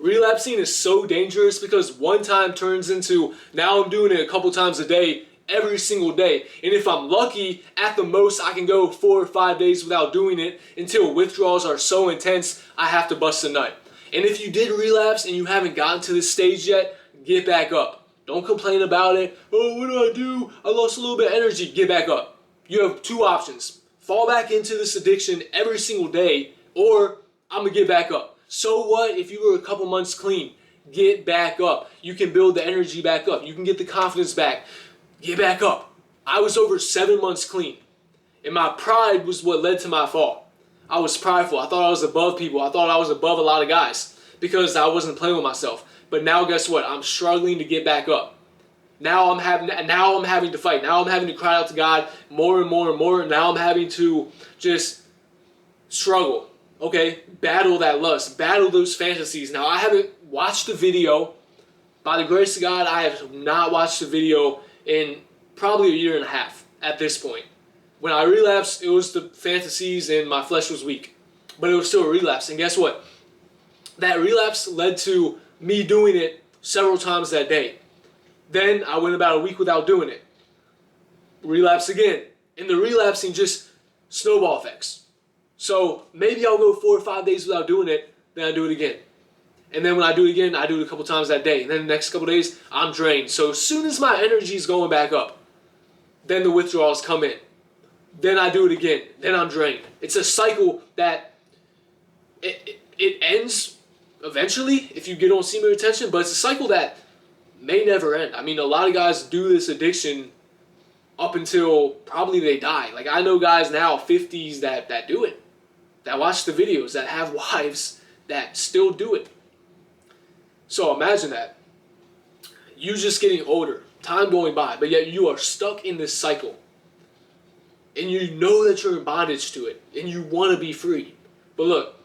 relapsing is so dangerous because one time turns into now I'm doing it a couple times a day, every single day. And if I'm lucky, at the most I can go 4 or 5 days without doing it until withdrawals are so intense I have to bust a nut. And if you did relapse and you haven't gotten to this stage yet, get back up. Don't complain about it. Oh, what do I do? I lost a little bit of energy. Get back up. You have two options. Fall back into this addiction every single day, or I'm going to get back up. So what if you were a couple months clean? Get back up. You can build the energy back up. You can get the confidence back. Get back up. I was over 7 months clean, and my pride was what led to my fall. I was prideful. I thought I was above people. I thought I was above a lot of guys because I wasn't playing with myself. But now guess what? I'm struggling to get back up. Now I'm having to fight. Now I'm having to cry out to God more and more and more. Now I'm having to just struggle. Okay? Battle that lust. Battle those fantasies. Now I haven't watched the video. By the grace of God, I have not watched the video in probably 1.5 years at this point. When I relapsed, it was the fantasies and my flesh was weak. But it was still a relapse. And guess what? That relapse led to me doing it several times that day. Then I went about a week without doing it. Relapse again. And the relapsing just snowball effects. So maybe I'll go 4 or 5 days without doing it, then I do it again. And then when I do it again, I do it a couple times that day. And then the next couple days, I'm drained. So as soon as my energy is going back up, then the withdrawals come in. Then I do it again. Then I'm drained. It's a cycle that it ends eventually if you get on semen retention, but it's a cycle that may never end. I mean, a lot of guys do this addiction up until probably they die. Like I know guys now, 50s, that do it, that watch the videos, that have wives that still do it. So imagine that. You just getting older, time going by, but yet you are stuck in this cycle. And you know that you're in bondage to it, and you want to be free. But look,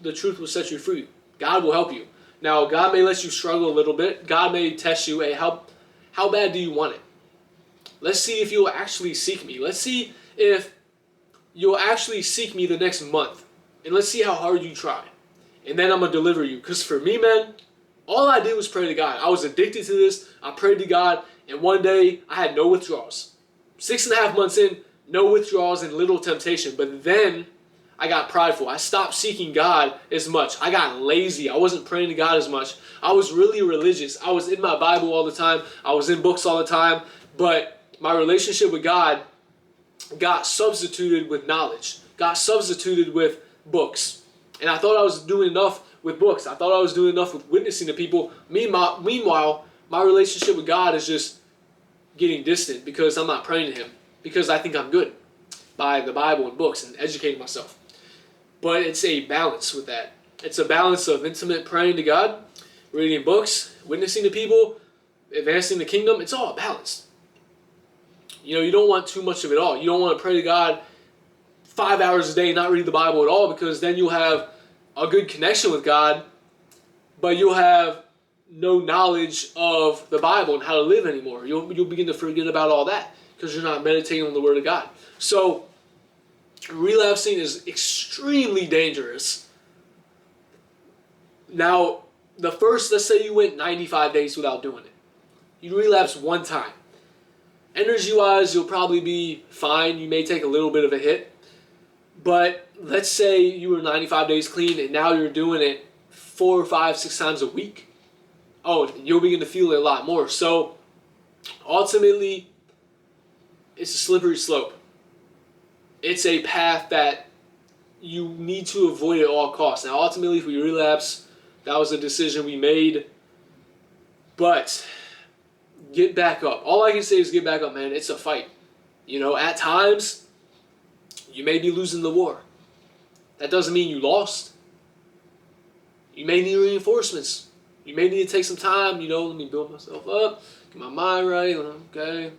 the truth will set you free. God will help you. Now, God may let you struggle a little bit. God may test you, hey, how bad do you want it? Let's see if you'll actually seek me. Let's see if you'll actually seek me the next month. And let's see how hard you try. And then I'm going to deliver you. Because for me, man, all I did was pray to God. I was addicted to this. I prayed to God. And one day, I had no withdrawals. 6.5 months in, no withdrawals and little temptation. But then I got prideful. I stopped seeking God as much. I got lazy. I wasn't praying to God as much. I was really religious. I was in my Bible all the time. I was in books all the time. But my relationship with God got substituted with knowledge. Got substituted with books. And I thought I was doing enough with books. I thought I was doing enough with witnessing to people. Meanwhile, my relationship with God is just getting distant because I'm not praying to Him. Because I think I'm good by the Bible and books and educating myself. But it's a balance with that. It's a balance of intimate praying to God, reading books, witnessing to people, advancing the kingdom. It's all balanced. You know, you don't want too much of it all. You don't want to pray to God 5 hours a day and not read the Bible at all, because then you'll have a good connection with God, but you'll have no knowledge of the Bible and how to live anymore. You'll begin to forget about all that because you're not meditating on the Word of God. So relapsing is extremely dangerous. Now, let's say you went 95 days without doing it. You relapse one time. Energy-wise, you'll probably be fine. You may take a little bit of a hit. But let's say you were 95 days clean and now you're doing it 4, 5, 6 times a week. Oh, you'll begin to feel it a lot more. So ultimately, it's a slippery slope. It's a path that you need to avoid at all costs. Now, ultimately, if we relapse, that was a decision we made. But get back up. All I can say is get back up, man. It's a fight. You know, at times, you may be losing the war. That doesn't mean you lost. You may need reinforcements. You may need to take some time, let me build myself up, get my mind right, okay.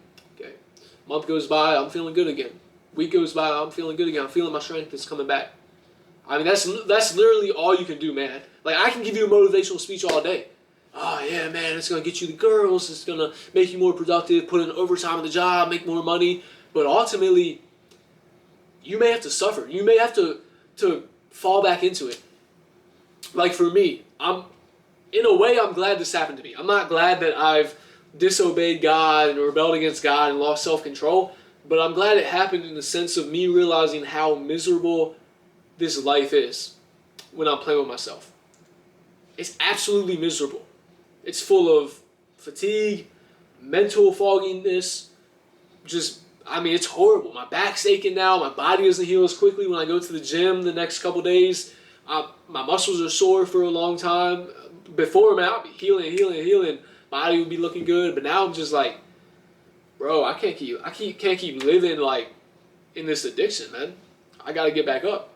Month goes by, I'm feeling good again. Week goes by, I'm feeling good again. I'm feeling my strength is coming back. I mean, that's literally all you can do, man. Like, I can give you a motivational speech all day. Oh, yeah, man, it's going to get you the girls. It's going to make you more productive, put in overtime in the job, make more money. But ultimately, you may have to suffer. You may have to fall back into it. Like, for me, in a way, I'm glad this happened to me. I'm not glad that I've disobeyed God and rebelled against God and lost self-control, but I'm glad it happened in the sense of me realizing how miserable this life is when I'm playing with myself. It's absolutely miserable. It's full of fatigue, mental fogginess, it's horrible. My back's aching now. My body doesn't heal as quickly when I go to the gym the next couple days. My muscles are sore for a long time. Before, man, I'd be healing. Body would be looking good, but now I'm just like, bro, I can't keep living like in this addiction, man. I gotta get back up.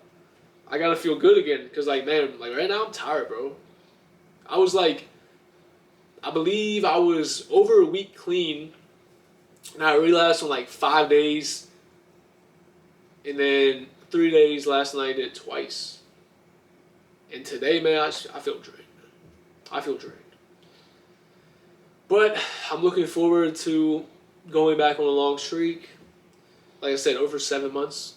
I gotta feel good again, because like, man, like right now I'm tired, bro. I believe I was over a week clean, and I relapsed on like 5 days, and then 3 days last night I did it twice. And today, man, I feel drained. I feel drained. But I'm looking forward to going back on a long streak. Like I said, over 7 months.